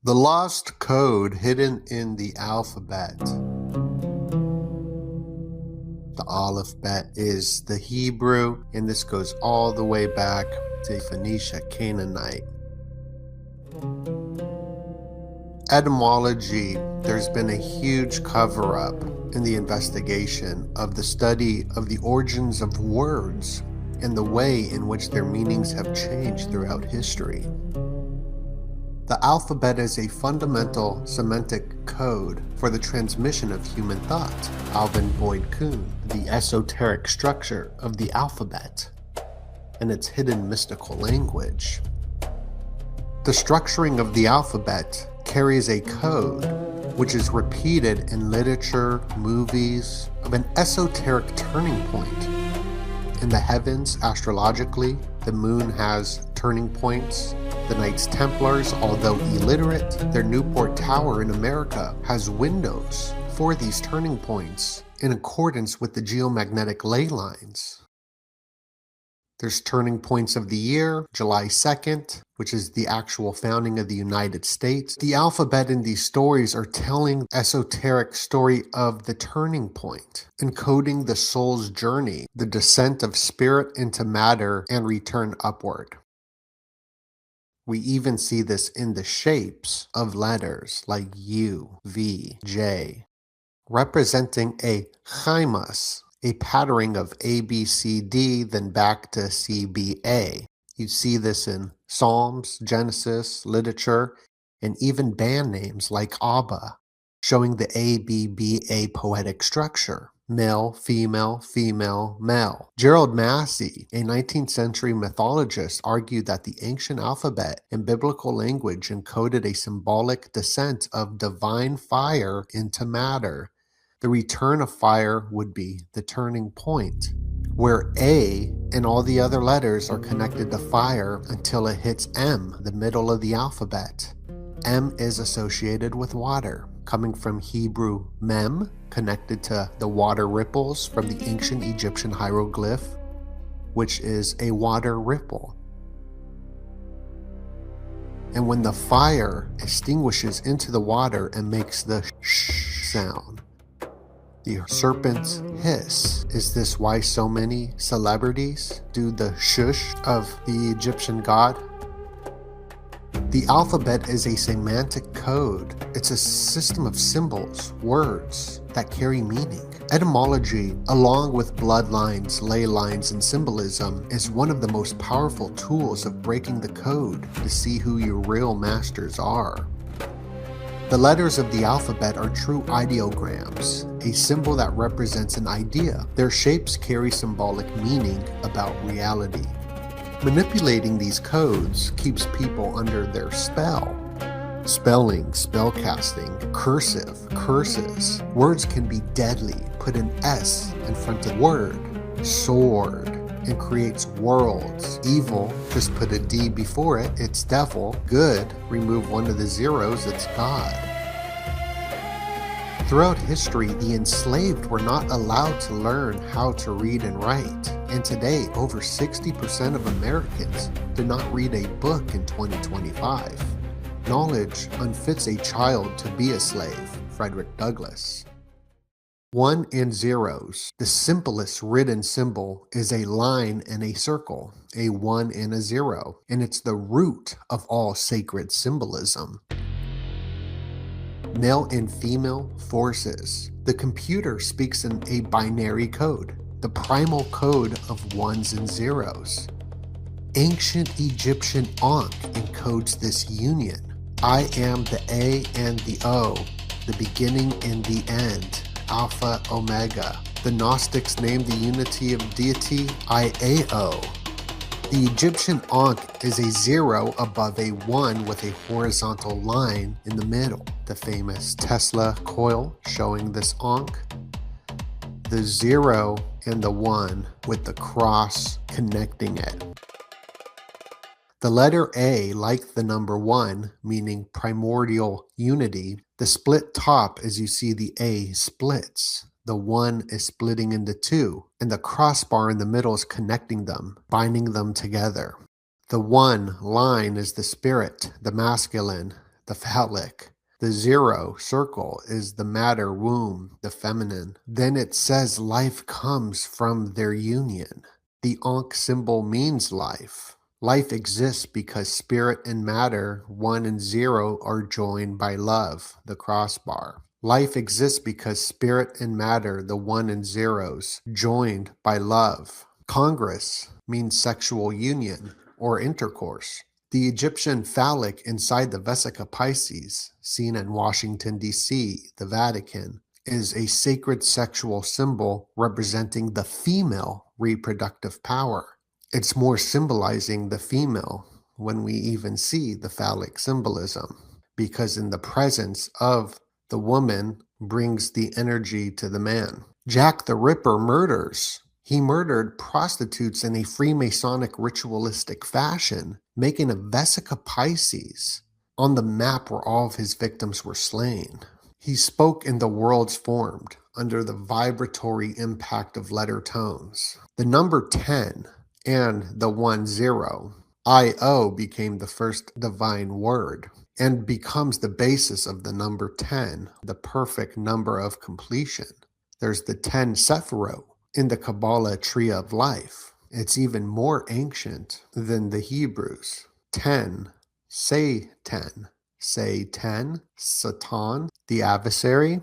The lost code hidden in the alphabet. The Aleph Bet is the Hebrew, and this goes all the way back to Phoenicia Canaanite. Etymology, there's been a huge cover-up in the investigation of the study of the origins of words and the way in which their meanings have changed throughout history. The alphabet is a fundamental semantic code for the transmission of human thought. Alvin Boyd Kuhn, the esoteric structure of the alphabet and its hidden mystical language. The structuring of the alphabet carries a code which is repeated in literature, movies, of an esoteric turning point. In the heavens, astrologically, the moon has turning points. The Knights Templars, although illiterate, their Newport Tower in America has windows for these turning points in accordance with the geomagnetic ley lines. There's turning points of the year, July 2nd, which is the actual founding of the United States. The alphabet in these stories are telling esoteric story of the turning point, encoding the soul's journey, the descent of spirit into matter and return upward. We even see this in the shapes of letters like U, V, J, representing a chimas, a patterning of A, B, C, D, then back to C, B, A. You see this in Psalms, Genesis, literature, and even band names like ABBA, showing the A, B, B, A poetic structure. Male, female, female, male. Gerald Massey, a 19th century mythologist, argued that the ancient alphabet in biblical language encoded a symbolic descent of divine fire into matter. The return of fire would be the turning point, where A and all the other letters are connected to fire until it hits M, the middle of the alphabet. M is associated with water, coming from Hebrew mem, connected to the water ripples from the ancient Egyptian hieroglyph, which is a water ripple. And when the fire extinguishes into the water and makes the sh sound, the serpent's hiss. Is this why so many celebrities do the shush of the Egyptian god? The alphabet is a semantic code. It's a system of symbols, words that carry meaning. Etymology, along with bloodlines, ley lines, and symbolism, is one of the most powerful tools of breaking the code to see who your real masters are. The letters of the alphabet are true ideograms, a symbol that represents an idea. Their shapes carry symbolic meaning about reality. Manipulating these codes keeps people under their spell. Spelling, spellcasting, cursive, curses. Words can be deadly. Put an S in front of word. Sword, and creates worlds. Evil, just put a D before it, it's devil. Good, remove one of the zeros, it's God. Throughout history, the enslaved were not allowed to learn how to read and write. And today, over 60% of Americans do not read a book in 2025. Knowledge unfits a child to be a slave. Frederick Douglass. 1 and zeros. The simplest written symbol is a line and a circle, a 1 and a 0, and it's the root of all sacred symbolism. Male and female forces. The computer speaks in a binary code, the primal code of ones and zeros. Ancient Egyptian Ankh encodes this union. I am the A and the O, the beginning and the end, Alpha, Omega. The Gnostics named the unity of deity Iao. The Egyptian Ankh is a 0 above a 1 with a horizontal line in the middle. The famous Tesla coil showing this Ankh. The 0 and the 1 with the cross connecting it. The letter A, like the number 1, meaning primordial unity, the split top as you see the A splits. The 1 is splitting into 2, and the crossbar in the middle is connecting them, binding them together. The 1 line is the spirit, the masculine. the phallic. The 0 circle is the matter womb, the feminine. Then it says life comes from their union. The Ankh symbol means life. Life exists because spirit and matter, 1 and 0, are joined by love, the crossbar. Life exists because spirit and matter, the 1 and 0s, joined by love. Congress means sexual union or intercourse. The Egyptian phallic inside the Vesica Piscis, seen in Washington, D.C., the Vatican, is a sacred sexual symbol representing the female reproductive power. It's more symbolizing the female when we even see the phallic symbolism, because in the presence of the woman brings the energy to the man. Jack the Ripper murders. He murdered prostitutes in a Freemasonic ritualistic fashion, making a Vesica Piscis on the map where all of his victims were slain. He spoke in the worlds formed under the vibratory impact of letter tones. The number 10 and the 1-0, I-O, became the first divine word and becomes the basis of the number 10, the perfect number of completion. There's the 10 Sephirot in the Kabbalah tree of life. It's even more ancient than the Hebrews. 10, say 10, say 10, Satan, the adversary.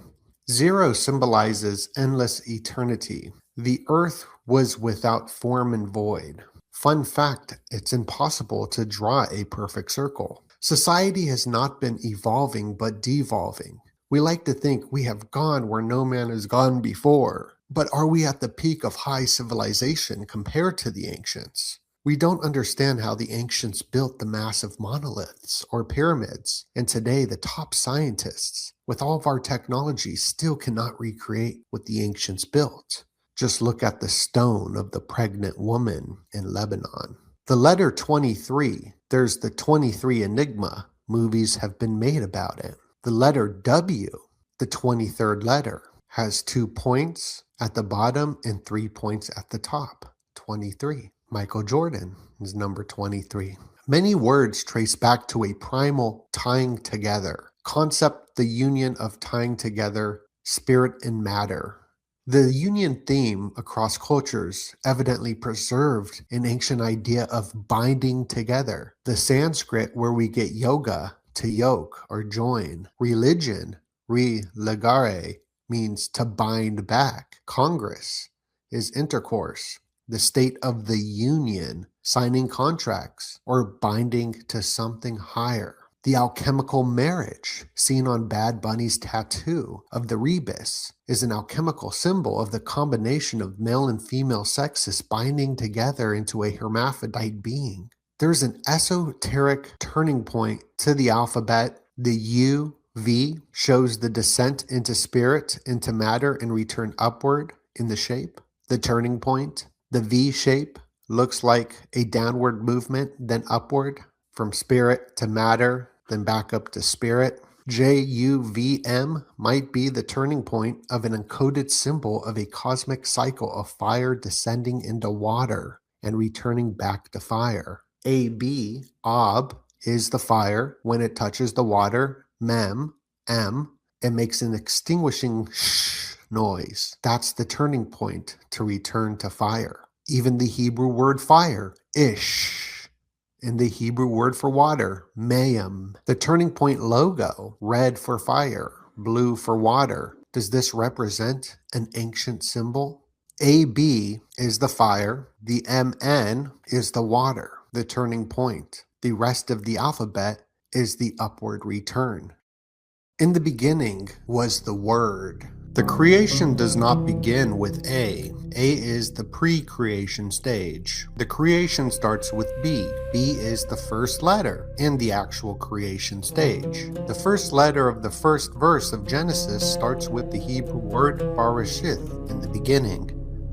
0 symbolizes endless eternity. The earth was without form and void. Fun fact, it's impossible to draw a perfect circle. Society has not been evolving but devolving. We like to think we have gone where no man has gone before. But are we at the peak of high civilization compared to the ancients? We don't understand how the ancients built the massive monoliths or pyramids, and today the top scientists, with all of our technology, still cannot recreate what the ancients built. Just look at the stone of the pregnant woman in Lebanon. The letter 23, there's the 23 Enigma. Movies have been made about it. The letter W, the 23rd letter, has 2 points at the bottom and 3 points at the top. 23. Michael Jordan is number 23. Many words trace back to a primal tying together concept, the union of tying together spirit and matter. The union theme across cultures evidently preserved an ancient idea of binding together. The Sanskrit, where we get yoga, to yoke or join. Religion, religare, means to bind back. Congress is intercourse, the state of the union, signing contracts or binding to something higher. The alchemical marriage, seen on Bad Bunny's tattoo of the rebus, is an alchemical symbol of the combination of male and female sexes binding together into a hermaphrodite being. There's an esoteric turning point to the alphabet. The U, V, shows the descent into spirit, into matter, and return upward in the shape. The turning point. The V shape looks like a downward movement, then upward, from spirit to matter, then back up to spirit. JUVM might be the turning point of an encoded symbol of a cosmic cycle of fire descending into water and returning back to fire. AB, Ob, is the fire. When it touches the water, Mem, M, it makes an extinguishing sh noise. That's the turning point to return to fire. Even the Hebrew word fire, Ish, and the Hebrew word for water, Mayim. The turning point logo, red for fire, blue for water. Does this represent an ancient symbol? AB is the fire. The MN is the water, the turning point. The rest of the alphabet is the upward return. In the beginning was the Word. The creation does not begin with A. A is the pre-creation stage. The creation starts with B. B is the first letter in the actual creation stage. The first letter of the first verse of Genesis starts with the Hebrew word Barashith, in the beginning,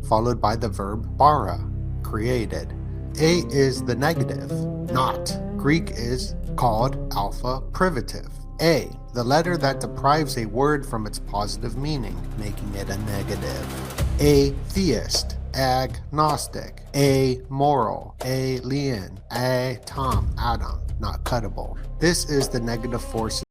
followed by the verb bara, created. A is the negative, not. Greek is called alpha privative. A, the letter that deprives a word from its positive meaning, making it a negative. Atheist, agnostic, amoral, alien, atom, atom, not cuttable. This is the negative forces